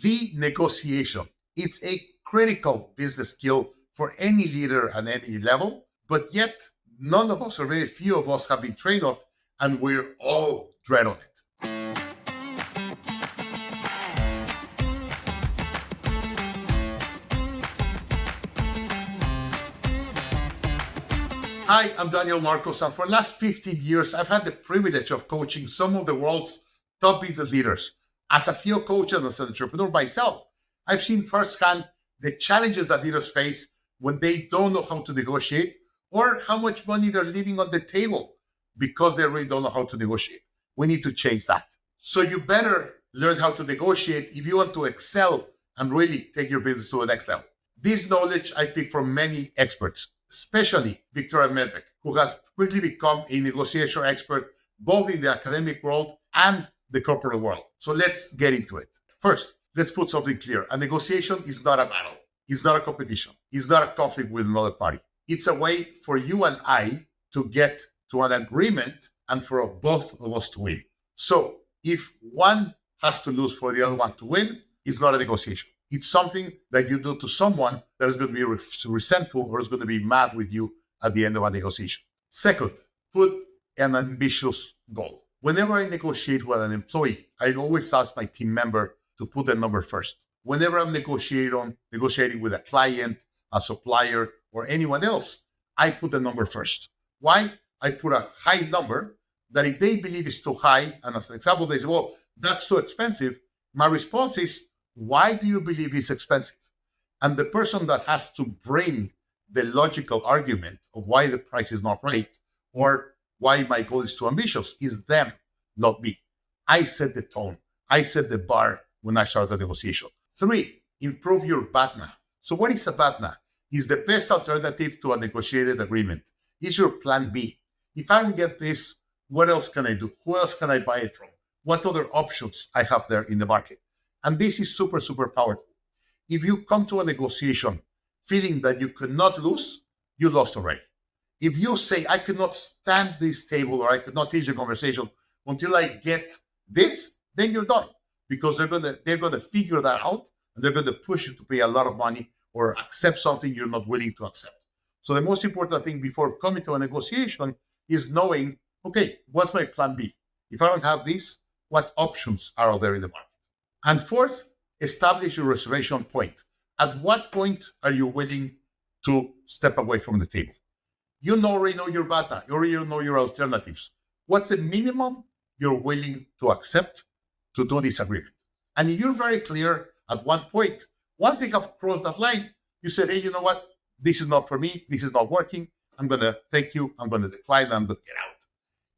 the negotiation. It's a critical business skill for any leader at any level, but yet none of us, or very few of us, have been trained on it, and we're all dread on it. Hi, I'm Daniel Marcos, and for the last 15 years, I've had the privilege of coaching some of the world's top business leaders. As a CEO coach and as an entrepreneur myself, I've seen firsthand the challenges that leaders face when they don't know how to negotiate, or how much money they're leaving on the table because they really don't know how to negotiate. We need to change that. So you better learn how to negotiate if you want to excel and really take your business to the next level. This knowledge I picked from many experts, especially Victoria Medved, who has quickly become a negotiation expert both in the academic world and the corporate world. So let's get into it. First, let's put something clear. A negotiation is not a battle. It's not a competition. It's not a conflict with another party. It's a way for you and I to get to an agreement and for both of us to win. So if one has to lose for the other one to win, it's not a negotiation. It's something that you do to someone that is going to be resentful or is going to be mad with you at the end of a negotiation. Second, put an ambitious goal. Whenever I negotiate with an employee, I always ask my team member to put the number first. Whenever I'm negotiating with a client, a supplier, or anyone else, I put the number first. Why? I put a high number that if they believe is too high, and as an example, they say, well, that's too expensive. My response is, why do you believe it's expensive? And the person that has to bring the logical argument of why the price is not right or why my goal is too ambitious is them, not me. I set the tone. I set the bar when I start the negotiation. 3, improve your BATNA. So what is a BATNA? It's the best alternative to a negotiated agreement. It's your plan B. If I don't get this, what else can I do? Who else can I buy it from? What other options I have there in the market? And this is super, super powerful. If you come to a negotiation feeling that you cannot lose, you lost already. If you say, I cannot stand this table or I cannot finish the conversation until I get this, then you're done. Because they're gonna figure that out and they're gonna push you to pay a lot of money or accept something you're not willing to accept. So the most important thing before coming to a negotiation is knowing, okay, what's my plan B? If I don't have this, what options are out there in the market? And fourth, establish your reservation point. At what point are you willing to step away from the table? You already know your bata. You already know your alternatives. What's the minimum you're willing to accept to do this agreement? And if you're very clear at one point, once they have crossed that line, you said, hey, you know what? This is not for me. This is not working. I'm going to thank you. I'm going to decline. I'm going to get out.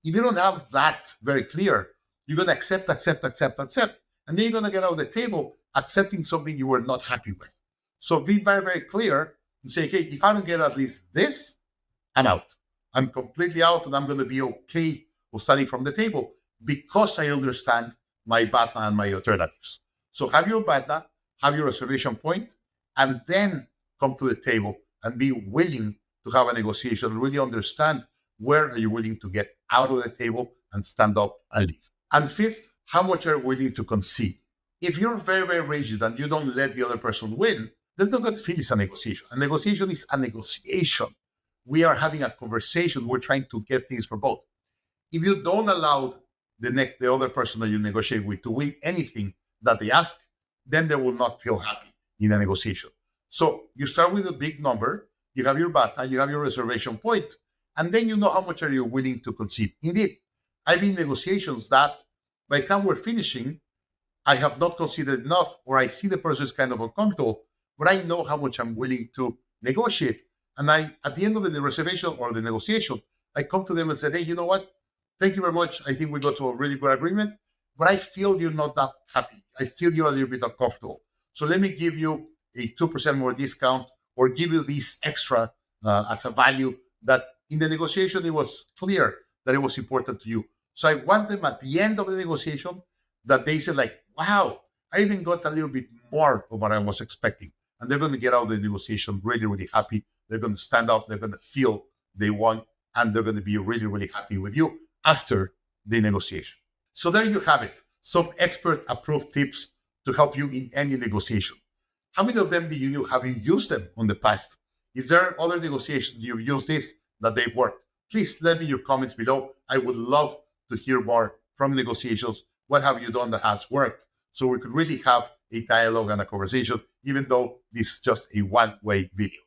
If you don't have that very clear, you're going to accept. And then you're going to get out of the table accepting something you were not happy with. So be very, very clear and say, hey, if I don't get at least this, I'm out. I'm completely out and I'm going to be okay with standing from the table because I understand my BATNA and my alternatives. So have your BATNA, have your reservation point, and then come to the table and be willing to have a negotiation, really understand where are you willing to get out of the table and stand up and leave. And fifth, how much are you willing to concede? If you're very, very rigid and you don't let the other person win, there's no good feel it's a negotiation. A negotiation is a negotiation. We are having a conversation. We're trying to get things for both. If you don't allow the other person that you negotiate with to win anything that they ask, then they will not feel happy in a negotiation. So you start with a big number, you have your BATA, you have your reservation point, and then you know how much are you willing to concede. Indeed, I've been in negotiations that by the time we're finishing, I have not conceded enough, or I see the person is kind of uncomfortable, but I know how much I'm willing to negotiate. And at the end of the reservation or the negotiation, I come to them and say, hey, you know what? Thank you very much. I think we got to a really good agreement, but I feel you're not that happy. I feel you're a little bit uncomfortable. So let me give you a 2% more discount or give you this extra as a value that in the negotiation, it was clear that it was important to you. So I want them at the end of the negotiation that they say like, wow, I even got a little bit more of what I was expecting. And they're going to get out of the negotiation really, really happy. They're going to stand up. They're going to feel they won. And they're going to be really, really happy with you after the negotiation. So there you have it. Some expert approved tips to help you in any negotiation. How many of them do you know? Have you used them in the past? Is there other negotiations you've used this that they've worked? Please let me your comments below. I would love to hear more from negotiations. What have you done that has worked? So we could really have a dialogue and a conversation, even though this is just a one-way video.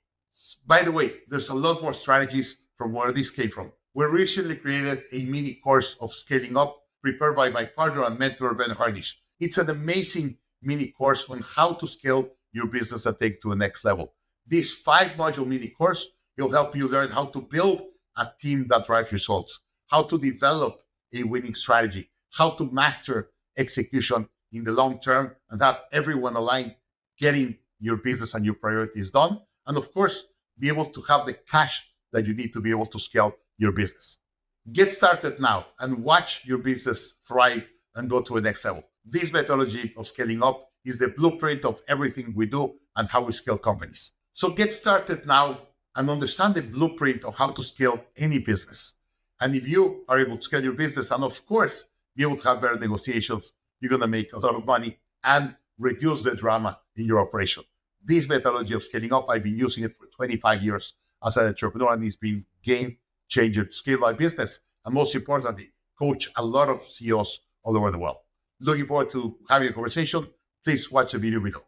By the way, there's a lot more strategies from where this came from. We recently created a mini course of scaling up prepared by my partner and mentor, Ben Harnish. It's an amazing mini course on how to scale your business and take to the next level. This 5-module mini course will help you learn how to build a team that drives results, how to develop a winning strategy, how to master execution in the long term and have everyone aligned, getting your business and your priorities done. And of course, be able to have the cash that you need to be able to scale your business. Get started now and watch your business thrive and go to the next level. This methodology of scaling up is the blueprint of everything we do and how we scale companies. So get started now and understand the blueprint of how to scale any business. And if you are able to scale your business and of course, be able to have better negotiations, you're going to make a lot of money and reduce the drama in your operation. This methodology of scaling up, I've been using it for 25 years as an entrepreneur, and it's been game changer to scale my business. And most importantly, coach a lot of CEOs all over the world. Looking forward to having a conversation. Please watch the video below.